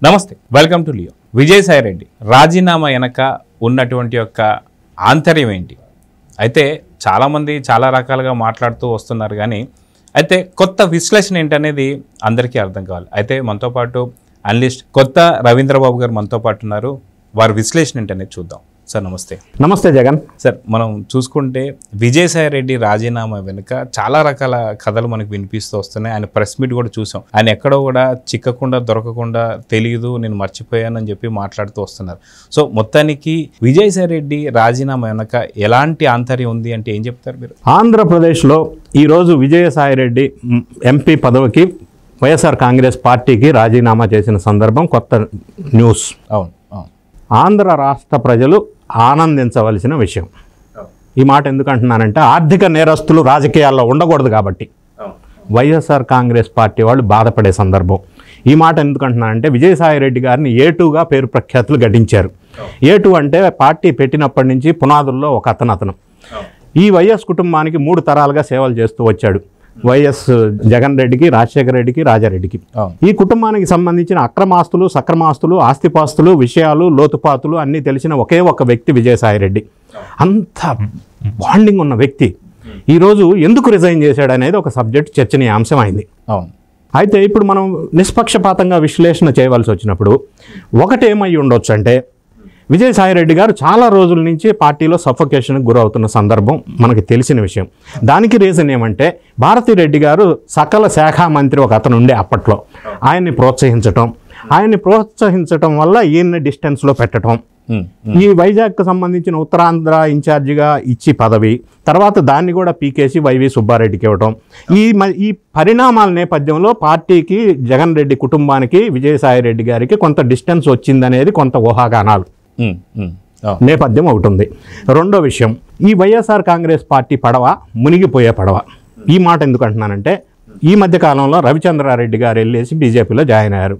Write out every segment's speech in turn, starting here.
నమస్తే, welcome to Leo. Vijayasai Reddy రాజీనామా వెనక ఉన్నటువంటి యొక్క ఆంతర్యం ఏంటి? అయితే చాలామంది చాలా రకాలుగా మాట్లాడుతూ వస్తున్నారు, కానీ అయితే కొత్త విశ్లేషణ ఏంటనేది అందరికీ అర్థం కావాలి. అయితే మనతో పాటు అనలిస్ట్ కొత్త రవీంద్రబాబు గారు మనతో పాటు ఉన్నారు. వారి విశ్లేషణ ఏంటనేది చూద్దాం. సార్ నమస్తే. నమస్తే జగన్. సార్, మనం చూసుకుంటే విజయసాయి రెడ్డి రాజీనామా వెనుక చాలా రకాల కథలు మనకు వినిపిస్తూ వస్తున్నాయి. ఆయన ప్రెస్ మీట్ కూడా చూసాం. ఆయన ఎక్కడో కూడా చిక్కకుండా దొరకకుండా తెలియదు, నేను మర్చిపోయానని చెప్పి మాట్లాడుతూ వస్తున్నారు. సో మొత్తానికి విజయసాయి రెడ్డి రాజీనామా వెనుక ఎలాంటి ఆంతర్యం ఉంది అంటే ఏం చెప్తారు మీరు? ఆంధ్రప్రదేశ్లో ఈరోజు విజయసాయి రెడ్డి ఎంపీ పదవికి వైఎస్ఆర్ కాంగ్రెస్ పార్టీకి రాజీనామా చేసిన సందర్భం కొత్త న్యూస్. అవును, ఆంధ్ర రాష్ట్ర ప్రజలు ఆనందించవలసిన విషయం. ఈ మాట ఎందుకు అంటున్నానంటే, ఆర్థిక నేరస్తులు రాజకీయాల్లో ఉండకూడదు కాబట్టి వైఎస్ఆర్ కాంగ్రెస్ పార్టీ వాళ్ళు బాధపడే సందర్భం. ఈ మాట ఎందుకు అంటున్నానంటే, విజయసాయి రెడ్డి గారిని ఏటుగా పేరు ప్రఖ్యాతులు గడించారు. ఏటు అంటే పార్టీ పెట్టినప్పటి నుంచి పునాదుల్లో ఒక అతను. ఈ వైఎస్ కుటుంబానికి 3 తరాలుగా సేవలు చేస్తూ వచ్చాడు. వైఎస్ జగన్ రెడ్డికి, రాజశేఖర రెడ్డికి, రాజారెడ్డికి. ఈ కుటుంబానికి సంబంధించిన అక్రమాస్తులు, సక్రమాస్తులు, ఆస్తిపాస్తులు, విషయాలు, లోతుపాతులు అన్నీ తెలిసిన ఒకే ఒక వ్యక్తి విజయసాయి రెడ్డి. అంత బాండింగ్ ఉన్న వ్యక్తి ఈరోజు ఎందుకు రిజైన్ చేశాడు అనేది ఒక సబ్జెక్ట్ చర్చనీయాంశం అయింది. అయితే ఇప్పుడు మనం నిష్పక్షపాతంగా విశ్లేషణ చేయవలసి వచ్చినప్పుడు ఒకటేమై ఉండొచ్చు అంటే, విజయసాయి రెడ్డి గారు చాలా రోజుల నుంచి పార్టీలో సఫోకేషన్కి గురవుతున్న సందర్భం మనకి తెలిసిన విషయం. దానికి రీజన్ ఏమంటే, భారతిరెడ్డి గారు సకల శాఖా మంత్రి ఒక అతను ఉండే అప్పట్లో ఆయన్ని ప్రోత్సహించటం వల్ల ఈయన్ని డిస్టెన్స్లో పెట్టడం, ఈ వైజాగ్కి సంబంధించిన ఉత్తరాంధ్ర ఇన్ఛార్జిగా ఇచ్చి పదవి, తర్వాత దాన్ని కూడా పీకేసి వైవి సుబ్బారెడ్డికి ఇవ్వటం, ఈ పరిణామాల నేపథ్యంలో పార్టీకి, జగన్ రెడ్డి కుటుంబానికి, విజయసాయి రెడ్డి గారికి కొంత డిస్టెన్స్ వచ్చిందనేది కొంత ఊహాగానాలు నేపథ్యం ఒకటి ఉంది. రెండో విషయం, ఈ వైఎస్ఆర్ కాంగ్రెస్ పార్టీ పడవ మునిగిపోయే పడవ. ఈ మాట ఎందుకు అంటున్నానంటే, ఈ మధ్యకాలంలో రవిచంద్రారెడ్డి గారు వెళ్ళేసి బీజేపీలో జాయిన్ అయ్యారు.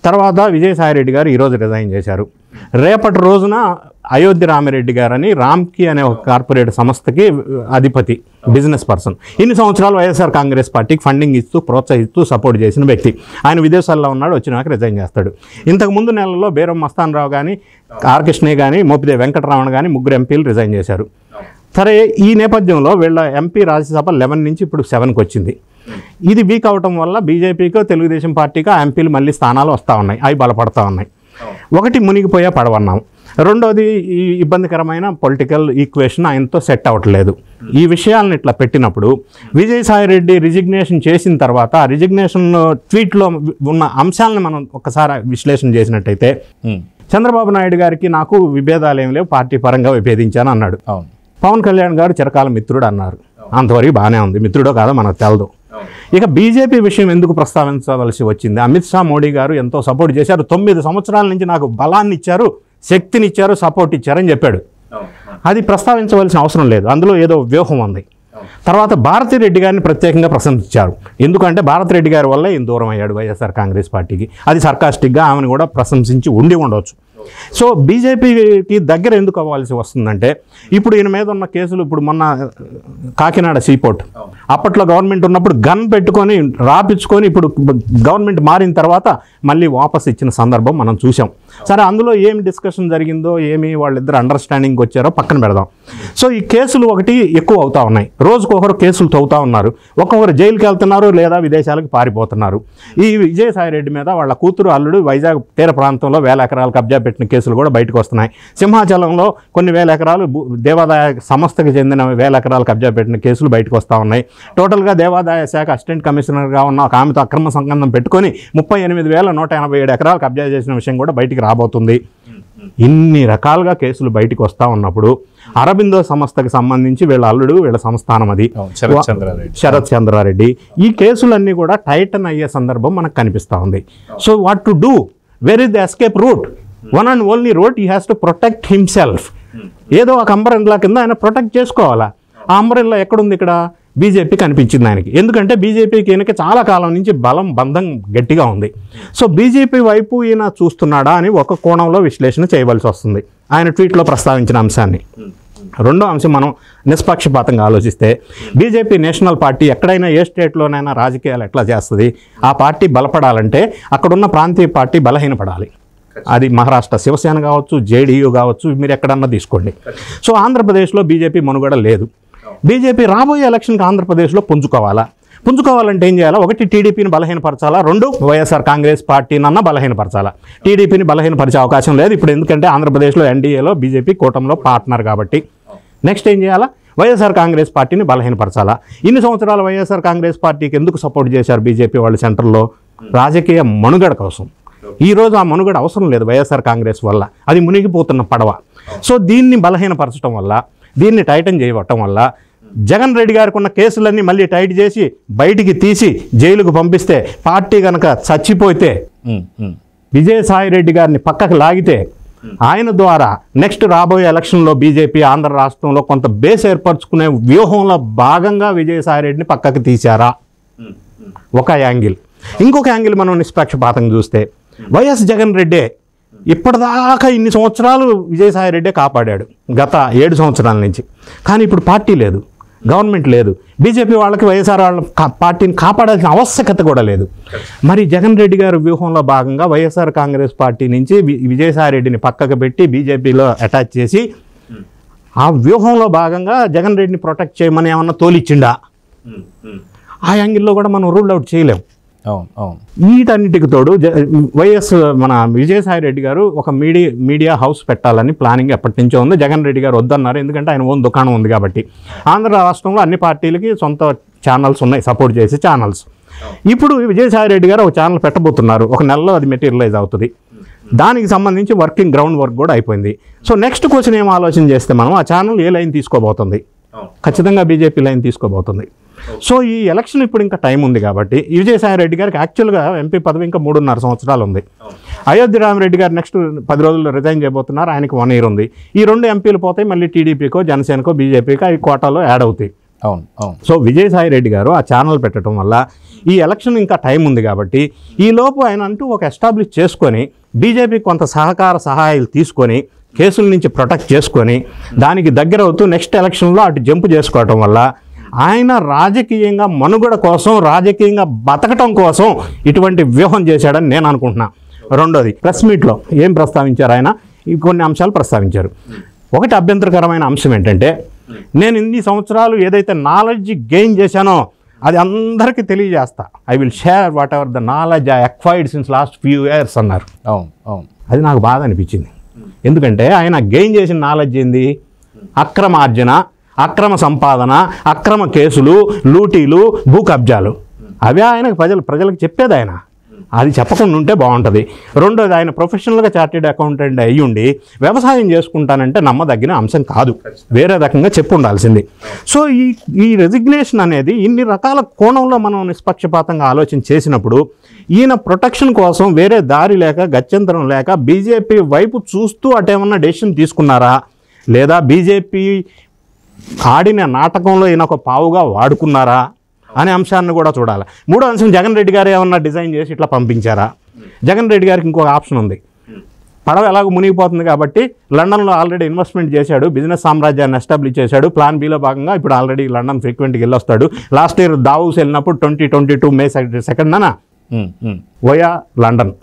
తర్వాత విజయసాయి రెడ్డి గారు ఈరోజు రిజైన్ చేశారు. రేపటి రోజున అయోధ్య రామిరెడ్డి గారని రామ్కి అనే ఒక కార్పొరేట్ సంస్థకి అధిపతి, బిజినెస్ పర్సన్, ఇన్ని సంవత్సరాలు వైఎస్ఆర్ కాంగ్రెస్ పార్టీకి ఫండింగ్ ఇస్తూ, ప్రోత్సహిస్తూ, సపోర్ట్ చేసిన వ్యక్తి. ఆయన విదేశాల్లో ఉన్నాడు, వచ్చినాక రిజైన్ చేస్తాడు. ఇంతకుముందు నెలలో బేరం మస్తాన్ రావు కానీ, ఆర్ కృష్ణయ్య కానీ, మోపిదే వెంకటరమణ కానీ 3 ఎంపీలు రిజైన్ చేశారు. సరే, ఈ నేపథ్యంలో వీళ్ళ ఎంపీ రాజ్యసభ 11 నుంచి ఇప్పుడు 7కి వచ్చింది. ఇది వీక్ అవటం వల్ల బీజేపీకో, తెలుగుదేశం పార్టీకో ఎంపీలు మళ్ళీ స్థానాలు వస్తూ ఉన్నాయి, అవి బలపడతా ఉన్నాయి. ఒకటి మునిగిపోయే పడవన్నాం. రెండోది, ఈ ఇబ్బందికరమైన పొలిటికల్ ఈక్వేషన్ ఆయనతో సెట్ అవ్వట్లేదు. ఈ విషయాలను ఇట్లా పెట్టినప్పుడు విజయసాయి రెడ్డి రిజిగ్నేషన్ చేసిన తర్వాత ఆ రిజిగ్నేషన్ ట్వీట్లో ఉన్న అంశాలను మనం ఒకసారి విశ్లేషణ చేసినట్టయితే, చంద్రబాబు నాయుడు గారికి నాకు విభేదాలు ఏమి లేవు, పార్టీ పరంగా విభేదించాను అన్నాడు. పవన్ కళ్యాణ్ గారు చిరకాల మిత్రుడు అన్నారు. అంతవరకు బాగానే ఉంది, మిత్రుడో కాదో మనకు తెలదు. ఇక బీజేపీ విషయం ఎందుకు ప్రస్తావించవలసి వచ్చింది? అమిత్ షా, మోడీ గారు ఎంతో సపోర్ట్ చేశారు, 9 సంవత్సరాల నుంచి నాకు బలాన్ని ఇచ్చారు, శక్తినిచ్చారు, సపోర్ట్ ఇచ్చారని చెప్పాడు. అది ప్రస్తావించవలసిన అవసరం లేదు, అందులో ఏదో వ్యూహం ఉంది. తర్వాత భారతిరెడ్డి గారిని ప్రత్యేకంగా ప్రశంసించారు. ఎందుకంటే భారతిరెడ్డి గారి వల్ల ఈయన దూరం అయ్యాడు వైఎస్ఆర్ కాంగ్రెస్ పార్టీకి. అది సర్కాస్టిక్గా ఆమెను కూడా ప్రశంసించి ఉండవచ్చు. సో బీజేపీకి దగ్గర ఎందుకు అవ్వాల్సి వస్తుందంటే, ఇప్పుడు ఈయన మీద ఉన్న కేసులు, ఇప్పుడు మొన్న కాకినాడ సీపోర్ట్, అప్పట్లో గవర్నమెంట్ ఉన్నప్పుడు గన్ పెట్టుకొని రాపించుకొని, ఇప్పుడు గవర్నమెంట్ మారిన తర్వాత మళ్ళీ వాపస్ ఇచ్చిన సందర్భం మనం చూసాం. సరే, అందులో ఏమి డిస్కషన్ జరిగిందో, ఏమి వాళ్ళిద్దరు అండర్స్టాండింగ్కి వచ్చారో పక్కన పెడదాం. సో ఈ కేసులు ఒకటి ఎక్కువ అవుతా ఉన్నాయి, రోజుకొకరు కేసులు తవ్వుతూ ఉన్నారు, ఒక్కొక్కరు జైలుకి వెళ్తున్నారు లేదా విదేశాలకు పారిపోతున్నారు. ఈ విజయసాయి రెడ్డి మీద వాళ్ళ కూతురు, అల్లుడు వైజాగ్ తీర ప్రాంతంలో 1000 ఎకరాలు కబ్జా పెట్టిన కేసులు కూడా బయటకు వస్తున్నాయి. సింహాచలంలో కొన్ని 1000 ఎకరాలు దేవాదాయ సంస్థకి చెందిన 1000 ఎకరాలు కబ్జా పెట్టిన కేసులు బయటకు వస్తూ ఉన్నాయి. టోటల్గా దేవాదాయ శాఖ అసిస్టెంట్ కమిషనర్గా ఉన్న ఒక ఆమెతో అక్రమ సంబంధం పెట్టుకొని 38,187 ఎకరాలు కబ్జా చేసిన విషయం కూడా బయటికి రాబోతుంది. ఇన్ని రకాలుగా కేసులు బయటికి వస్తూ ఉన్నప్పుడు అరబిందో సంస్థకి సంబంధించి వీళ్ళ అల్లుడు, వీళ్ళ సంస్థానం అది శరత్ చంద్రారెడ్డి, ఈ కేసులన్నీ కూడా టైటన్ అయ్యే సందర్భం మనకు కనిపిస్తూ ఉంది. So what to do? Where is the escape route? One and only route, he has to protect himself. ఏదో ఒక అంబరెల్లా కింద ఆయన ప్రొటెక్ట్ చేసుకోవాలా. ఆ అంబరెల్లా ఎక్కడుంది? ఇక్కడ బీజేపీ కనిపించింది ఆయనకి. ఎందుకంటే బీజేపీకి ఈయనకి చాలా కాలం నుంచి బంధం గట్టిగా ఉంది. సో బీజేపీ వైపు ఈయన చూస్తున్నాడా అని ఒక కోణంలో విశ్లేషణ చేయవలసి వస్తుంది ఆయన ట్వీట్లో ప్రస్తావించిన అంశాన్ని. రెండో అంశం మనం నిష్పక్షపాతంగా ఆలోచిస్తే బీజేపీ నేషనల్ పార్టీ ఎక్కడైనా ఏ స్టేట్లోనైనా రాజకీయాలు ఎట్లా చేస్తుంది, ఆ పార్టీ బలపడాలంటే అక్కడున్న ప్రాంతీయ పార్టీ బలహీనపడాలి. అది మహారాష్ట్ర శివసేన కావచ్చు, జేడీయూ కావచ్చు, మీరు ఎక్కడన్నా తీసుకోండి. సో ఆంధ్రప్రదేశ్లో బీజేపీ మనుగడ లేదు. బీజేపీ రాబోయే ఎలక్షన్కి ఆంధ్రప్రదేశ్లో పుంజుకోవాలంటే ఏం చేయాలా? ఒకటి, టీడీపీని బలహీనపరచాలా. రెండు, వైఎస్ఆర్ కాంగ్రెస్ పార్టీనన్నా బలహీనపరచాలా. టీడీపీని బలహీనపరిచే అవకాశం లేదు ఇప్పుడు, ఎందుకంటే ఆంధ్రప్రదేశ్లో ఎన్డీఏలో బీజేపీ కూటమిలో పార్ట్నర్ కాబట్టి. నెక్స్ట్ ఏం చేయాలా? వైఎస్ఆర్ కాంగ్రెస్ పార్టీని బలహీనపరచాలా. ఇన్ని సంవత్సరాలు వైఎస్ఆర్ కాంగ్రెస్ పార్టీకి ఎందుకు సపోర్ట్ చేశారు బీజేపీ వాళ్ళు సెంట్రల్లో? రాజకీయ మనుగడ కోసం. ఈరోజు ఆ మనుగడ అవసరం లేదు వైఎస్ఆర్ కాంగ్రెస్ వల్ల, అది మునిగిపోతున్న పడవ. సో దీన్ని బలహీనపరచడం వల్ల, దీన్ని టైటన్ చేయటం వల్ల, జగన్ రెడ్డి గారికి ఉన్న కేసులన్నీ మళ్ళీ టైట్ చేసి బయటికి తీసి జైలుకు పంపిస్తే, పార్టీ కనుక చచ్చిపోతే, విజయసాయి రెడ్డి గారిని పక్కకు లాగితే, ఆయన ద్వారా నెక్స్ట్ రాబోయే ఎలక్షన్లో బీజేపీ ఆంధ్ర రాష్ట్రంలో కొంత బేస్ ఏర్పరచుకునే వ్యూహంలో భాగంగా విజయసాయి రెడ్డిని పక్కకు తీశారా? ఒక యాంగిల్. ఇంకొక యాంగిల్ మనం నిష్పక్షపాతంగా చూస్తే, వైఎస్ జగన్ రెడ్డే ఇప్పటిదాకా ఇన్ని సంవత్సరాలు విజయసాయి రెడ్డే కాపాడాడు, గత 7 సంవత్సరాల నుంచి. కానీ ఇప్పుడు పార్టీ లేదు, గవర్నమెంట్ లేదు, బీజేపీ వాళ్ళకి వైఎస్ఆర్ వాళ్ళ పార్టీని కాపాడాల్సిన ఆవశ్యకత కూడా లేదు. మరి జగన్ రెడ్డి గారి వ్యూహంలో భాగంగా వైఎస్ఆర్ కాంగ్రెస్ పార్టీ నుంచి విజయసాయి రెడ్డిని పక్కకు పెట్టి బీజేపీలో అటాచ్ చేసి, ఆ వ్యూహంలో భాగంగా జగన్ రెడ్డిని ప్రొటెక్ట్ చేయమని ఏమన్నా తోలిచ్చిండా? ఆ యాంగిల్లో కూడా మనం రూల్ అవుట్ చేయలేం. వీటన్నిటికి తోడు మన విజయసాయి రెడ్డి గారు ఒక మీడియా హౌస్ పెట్టాలని ప్లానింగ్ ఎప్పటి నుంచో ఉంది. జగన్ రెడ్డి గారు వద్దన్నారు, ఎందుకంటే ఆయన ఓన్ దుకాణం ఉంది కాబట్టి. ఆంధ్ర రాష్ట్రంలో అన్ని పార్టీలకి సొంత ఛానల్స్ ఉన్నాయి, సపోర్ట్ చేసే ఛానల్స్. ఇప్పుడు విజయసాయి రెడ్డి గారు ఒక ఛానల్ పెట్టబోతున్నారు, ఒక నెలలో అది మెటీరియలైజ్ అవుతుంది. దానికి సంబంధించి గ్రౌండ్ వర్క్ కూడా అయిపోయింది. సో నెక్స్ట్ క్వశ్చన్ ఏం ఆలోచన చేస్తే మనం, ఆ ఛానల్ ఏ లైన్ తీసుకోబోతుంది? ఖచ్చితంగా బీజేపీ లైన్ తీసుకోబోతుంది. సో ఈ ఎలక్షన్ ఇప్పుడు ఇంకా టైం ఉంది కాబట్టి విజయసాయి రెడ్డి గారికి యాక్చువల్గా ఎంపీ పదవి ఇంకా 3.5 సంవత్సరాలు ఉంది. అయోధ్య రామిరెడ్డి గారు నెక్స్ట్ 10 రోజుల్లో రిజైన్ చేయబోతున్నారు, ఆయనకి 1 year ఉంది. ఈ 2 ఎంపీలు పోతాయి, మళ్ళీ టీడీపీకో జనసేనకో బీజేపీకో అవి కోటాలో యాడ్ అవుతాయి. సో విజయసాయి రెడ్డి గారు ఆ ఛానల్ పెట్టడం వల్ల ఈ ఎలక్షన్ ఇంకా టైం ఉంది కాబట్టి ఈ లోపు ఆయన అంటూ ఒక ఎస్టాబ్లిష్ చేసుకొని బీజేపీ కొంత సహాయాలు తీసుకొని కేసుల నుంచి ప్రొటెక్ట్ చేసుకొని దానికి దగ్గర అవుతూ నెక్స్ట్ ఎలక్షన్లో అటు జంప్ చేసుకోవటం వల్ల ఆయన రాజకీయంగా మనుగడ కోసం, రాజకీయంగా బతకటం కోసం ఇటువంటి వ్యూహం చేశాడని నేను అనుకుంటున్నా. రెండోది, ప్రెస్ మీట్లో ఏం ప్రస్తావించారు ఆయన? కొన్ని అంశాలు ప్రస్తావించారు. ఒకటి అభ్యంతరకరమైన అంశం ఏంటంటే, నేను ఇన్ని సంవత్సరాలు ఏదైతే నాలెడ్జ్ గెయిన్ చేశానో అది అందరికీ తెలియజేస్తా. I will share what ever the knowledge I acquired since last few years అన్నారు. అది నాకు బాధ అనిపించింది. ఎందుకంటే ఆయన గెయిన్ చేసిన నాలెడ్జ్ ఏంది? అక్రమార్జన, అక్రమ సంపాదన, అక్రమ కేసులు, లూటీలు, భూ కబ్జాలు. అవే ఆయనకు ప్రజలకు చెప్పేది. ఆయన అది చెప్పకుండా ఉంటే బాగుంటుంది. రెండోది, ఆయన ప్రొఫెషనల్గా చార్టెడ్ అకౌంటెంట్ అయ్యుండి వ్యవసాయం చేసుకుంటానంటే నమ్మదగిన అంశం కాదు, వేరే రకంగా చెప్పు ఉండాల్సింది. సో ఈ రెసిగ్నేషన్ అనేది ఇన్ని రకాల కోణంలో మనం నిష్పక్షపాతంగా ఆలోచన చేసినప్పుడు ఈయన ప్రొటెక్షన్ కోసం వేరే దారి లేక, గత్యంతరం లేక బీజేపీ వైపు చూస్తూ అటేమన్నా డెసిషన్ తీసుకున్నారా, లేదా బీజేపీ ఆడిన నాటకంలో ఈయన ఒక పావుగా వాడుకున్నారా అనే అంశాన్ని కూడా చూడాలి. మూడో అంశం, జగన్ రెడ్డి గారు ఏమన్నా డిజైన్ చేసి ఇట్లా పంపించారా? జగన్ రెడ్డి గారికి ఇంకొక ఆప్షన్ ఉంది. పడవ ఎలాగో మునిగిపోతుంది కాబట్టి లండన్లో ఆల్రెడీ ఇన్వెస్ట్మెంట్ చేశాడు, బిజినెస్ సామ్రాజ్యాన్ని ఎస్టాబ్లిష్ చేశాడు. ప్లాన్ బిలో భాగంగా ఇప్పుడు ఆల్రెడీ లండన్ ఫ్రీక్వెంట్గా వెళ్ళొస్తాడు. లాస్ట్ ఇయర్ దావోస్ వెళ్ళినప్పుడు 2022 May 2 via London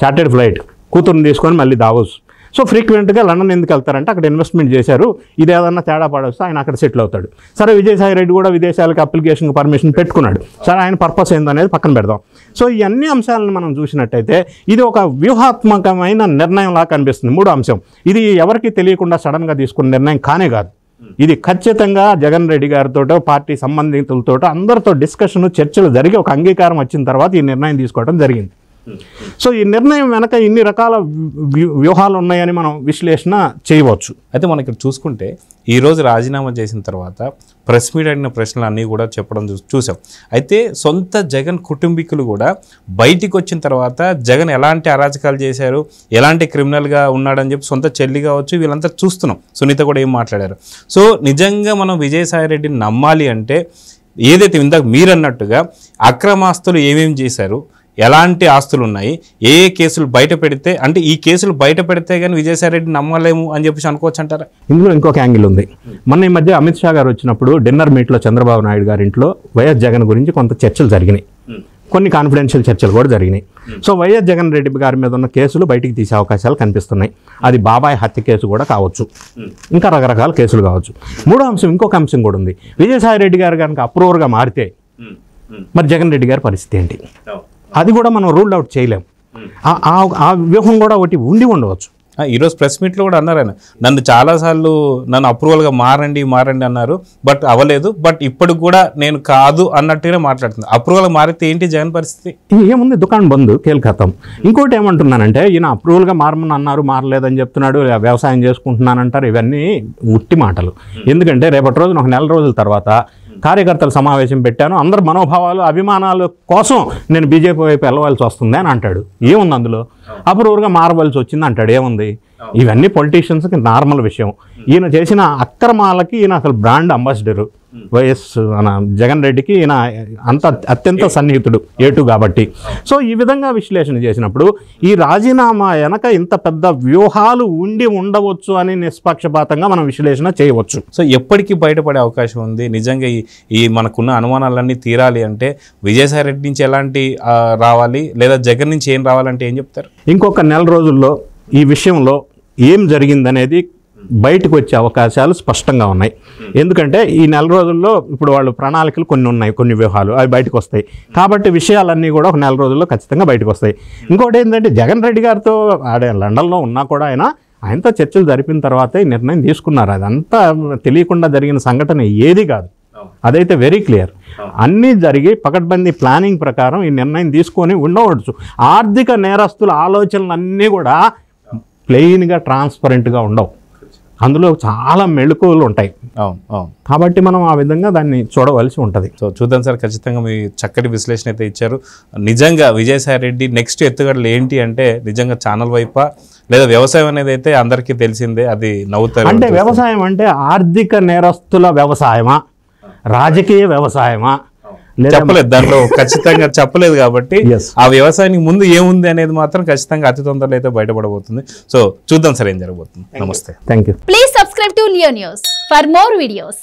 chartered flight కూతురుని తీసుకొని మళ్ళీ దావోస్. సో ఫ్రీక్వెంట్గా లండన్ ఎందుకు వెళ్తారంటే అక్కడ ఇన్వెస్ట్మెంట్ చేశారు, ఇది ఏదన్నా తేడా పడొస్తే ఆయన అక్కడ సెటిల్ అవుతాడు. సరే, విజయసాయి రెడ్డి కూడా విదేశాలకు అప్లికేషన్కి పర్మిషన్ పెట్టుకున్నాడు. సరే, ఆయన పర్పస్ ఏందనేది పక్కన పెడదాం. సో ఈ అన్ని అంశాలను మనం చూసినట్టయితే ఇది ఒక వ్యూహాత్మకమైన నిర్ణయంలా కనిపిస్తుంది. మూడో అంశం, ఇది ఎవరికి తెలియకుండా సడన్గా తీసుకున్న నిర్ణయం కానే కాదు. ఇది ఖచ్చితంగా జగన్ రెడ్డి గారితో, పార్టీ సంబంధితులతో అందరితో డిస్కషన్, చర్చలు జరిగి ఒక అంగీకారం వచ్చిన తర్వాత ఈ నిర్ణయం తీసుకోవడం జరిగింది. సో ఈ నిర్ణయం వెనక ఇన్ని రకాల వ్యూహాలు ఉన్నాయని మనం విశ్లేషణ చేయవచ్చు. అయితే మనం ఇక్కడ చూసుకుంటే ఈరోజు రాజీనామా చేసిన తర్వాత ప్రెస్ మీట్ అడిగిన ప్రశ్నలు అన్నీ కూడా చెప్పడం చూసాం. అయితే సొంత జగన్ కుటుంబీకులు కూడా బయటికి వచ్చిన తర్వాత జగన్ ఎలాంటి అరాచకాలు చేశారు, ఎలాంటి క్రిమినల్గా ఉన్నాడని చెప్పి సొంత చెల్లి కావచ్చు వీళ్ళంతా చూస్తున్నాం. సునీత కూడా ఏం మాట్లాడారు. సో నిజంగా మనం విజయసాయి రెడ్డిని నమ్మాలి అంటే ఏదైతే ఇందాక మీరు అన్నట్టుగా అక్రమాస్తులు ఏమేమి చేశారు, ఎలాంటి ఆస్తులు ఉన్నాయి, ఏ ఏ కేసులు బయట పెడితే, అంటే ఈ కేసులు బయట పెడితే కానీ విజయసాయి రెడ్డి నమ్మలేము అని చెప్పేసి అనుకోవచ్చు అంటారా? ఇందులో ఇంకొక యాంగిల్ ఉంది. మొన్న ఈ మధ్య అమిత్ షా గారు వచ్చినప్పుడు డిన్నర్ మీట్లో చంద్రబాబు నాయుడు గారి ఇంట్లో వైఎస్ జగన్ గురించి కొంత చర్చలు జరిగినాయి, కొన్ని కాన్ఫిడెన్షియల్ చర్చలు కూడా జరిగినాయి. సో వైఎస్ జగన్ రెడ్డి గారి మీద ఉన్న కేసులు బయటికి తీసే అవకాశాలు కనిపిస్తున్నాయి. అది బాబాయ్ హత్య కేసు కూడా కావచ్చు, ఇంకా రకరకాల కేసులు కావచ్చు. మూడో అంశం, ఇంకొక అంశం కూడా ఉంది. విజయసాయి రెడ్డి గారు కనుక అప్రూవర్గా మారితే మరి జగన్ రెడ్డి గారి పరిస్థితి ఏంటి? అది కూడా మనం రూల్ అవుట్ చేయలేం. ఆ వ్యూహం కూడా ఒకటి ఉండవచ్చు. ఈరోజు ప్రెస్ మీట్లో కూడా అన్నారు ఆయన, నన్ను చాలాసార్లు నన్ను అప్రూవల్గా మారండి అన్నారు, బట్ అవ్వలేదు, బట్ ఇప్పటికి కూడా నేను కాదు అన్నట్టుగానే మాట్లాడుతుంది. అప్రూవల్గా మారితే ఏంటి జగన్ పరిస్థితి? ఏముంది, దుకాణం బంధు, కేల్కతం. ఇంకోటి ఏమంటున్నానంటే, ఈయన అప్రూవల్గా మారమని అన్నారు, మారలేదని చెప్తున్నాడు, వ్యవసాయం చేసుకుంటున్నానంటారు. ఇవన్నీ ఉట్టి మాటలు. ఎందుకంటే రేపటి రోజున ఒక నెల రోజుల తర్వాత కార్యకర్తల సమావేశం పెట్టాను, అందరు మనోభావాలు అభిమానాల కోసం నేను బీజేపీ వైపు వెళ్ళవలసి వస్తుంది అని అంటాడు. ఏముంది అందులో? అప్రూవర్గా మారవలసి వచ్చింది అంటాడు. ఏముంది? ఇవన్నీ పొలిటీషియన్స్కి నార్మల్ విషయం. ఈయన చేసిన అక్రమాలకి ఈయన అసలు బ్రాండ్ అంబాసిడరు. వైఎస్ జగన్ రెడ్డికి ఈయన అత్యంత సన్నిహితుడు A2 కాబట్టి. సో ఈ విధంగా విశ్లేషణ చేసినప్పుడు ఈ రాజీనామా వెనక ఇంత పెద్ద వ్యూహాలు ఉండవచ్చు అని నిష్పక్షపాతంగా మనం విశ్లేషణ చేయవచ్చు. సో ఎప్పటికీ బయటపడే అవకాశం ఉంది. నిజంగా ఈ మనకున్న అనుమానాలన్నీ తీరాలి అంటే విజయసాయి రెడ్డి నుంచి ఎలాంటి రావాలి, లేదా జగన్ నుంచి ఏం రావాలంటే ఏం చెప్తారు? ఇంకొక నెల రోజుల్లో ఈ విషయంలో ఏం జరిగిందనేది బయటకు వచ్చే అవకాశాలు స్పష్టంగా ఉన్నాయి. ఎందుకంటే ఈ నెల రోజుల్లో ఇప్పుడు వాళ్ళు ప్రణాళికలు కొన్ని ఉన్నాయి, కొన్ని వ్యూహాలు అవి బయటకు వస్తాయి. కాబట్టి విషయాలన్నీ కూడా ఒక నెల రోజుల్లో ఖచ్చితంగా బయటకు వస్తాయి. ఇంకోటి ఏంటంటే జగన్ రెడ్డి గారితో లండన్లో ఉన్నా కూడా ఆయనతో చర్చలు జరిపిన తర్వాతే నిర్ణయం తీసుకున్నారు. అదంతా తెలియకుండా జరిగిన సంఘటన ఏది కాదు. అదైతే వెరీ క్లియర్. అన్నీ జరిగి పకడ్బందీ ప్లానింగ్ ప్రకారం ఈ నిర్ణయం తీసుకొని ఉండవచ్చు. ఆర్థిక నేరస్తుల ఆలోచనలు అన్నీ కూడా ప్లెయిన్గా ట్రాన్స్పరెంట్గా ఉండవు, అందులో చాలా మెళుకువలు ఉంటాయి. కాబట్టి మనం ఆ విధంగా దాన్ని చూడవలసి ఉంటుంది. సో చూద్దాం సార్, ఖచ్చితంగా మీ చక్కటి విశ్లేషణ అయితే ఇచ్చారు. నిజంగా విజయసాయి రెడ్డి నెక్స్ట్ ఎత్తుగడలు ఏంటి అంటే నిజంగా ఛానల్ వైపా లేదా వ్యవసాయం అనేది అయితే అందరికీ తెలిసిందే, అది నవ్వుతారు. అంటే వ్యవసాయం అంటే ఆర్థిక నేరస్తుల వ్యవసాయమా, రాజకీయ వ్యవసాయమా చెప్పలేదు, దాంట్లో ఖచ్చితంగా చెప్పలేదు. కాబట్టి ఆ వ్యవసాయానికి ముందు ఏముంది అనేది మాత్రం ఖచ్చితంగా అతి తొందరలో అయితే బయటపడబోతుంది. సో చూద్దాం సార్ ఏం జరగబోతుంది. నమస్తే, thank you. Please subscribe to Leo news for more videos.